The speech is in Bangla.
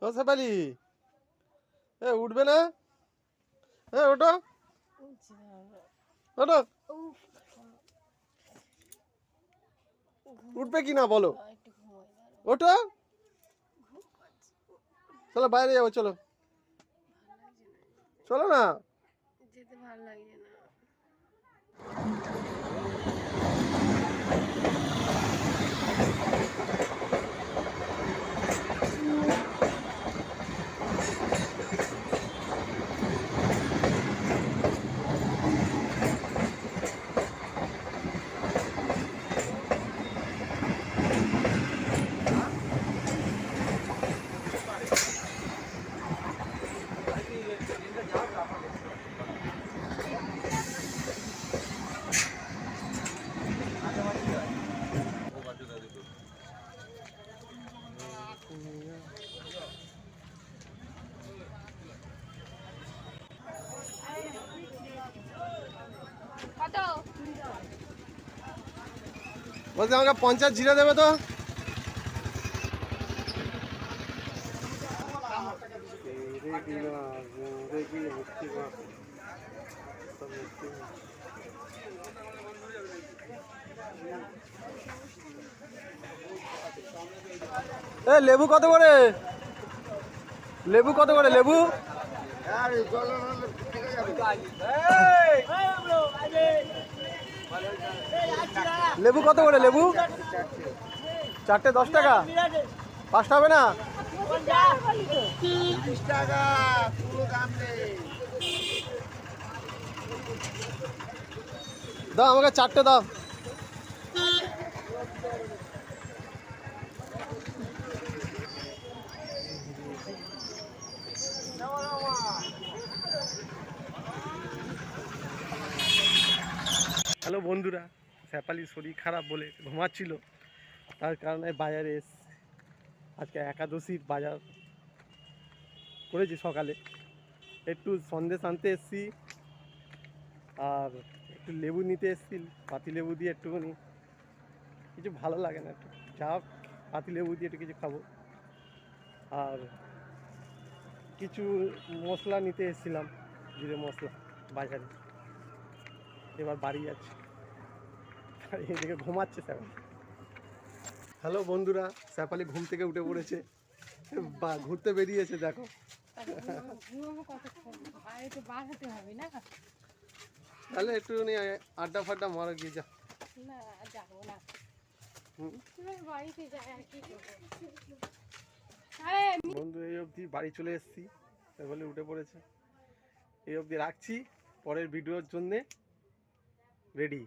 ও শেফালি, এ উঠবে না? হ্যাঁ ওটো ওটো, উঠবে কি না বলো? ওটো, চলো বাইরে যাবো, চলো চলো না। যেতে ভালো লাগছে না। বলছি আমাকে 50 জিরা দেবে তো। এ লেবু কত করে? লেবু কত করে লেবু? লেবু কত করে লেবু? চারটে 10 টাকা, 5টা হবে না? দাও আমাকে 4টে দাও। হ্যালো বন্ধুরা, শেফালির শরীর খারাপ বলে ঘুমাচ্ছিল, তার কারণে বাজারে এসছি। আজকে একাদশীর বাজার করেছি সকালে, একটু সন্দেশ আনতে এসছি আর একটু লেবু নিতে এসছি। পাতি লেবু দিয়ে একটুখানি কিছু ভালো লাগে না, একটু যা হোক পাতি লেবু দিয়ে একটু কিছু খাবো। আর কিছু মশলা নিতে এসেছিলাম, জিরে মশলা বাজারে। এবার বাড়ি যাচ্ছি, এদিকে ঘুমাচ্ছে শেফালি। হ্যালো বন্ধুরা, শেফালি ঘুম থেকে উঠে পড়েছে, বা ঘুরতে বেরিয়েছে দেখো। তাহলে একটুখানি আড্ডা ফাড্ডা মারা গিয়ে যা। বন্ধু এই অবধি বাড়ি চলে এসেছি, শেফালি উঠে পড়েছে। এই অবধি রাখছি, পরের ভিডিওর জন্যে রেডি।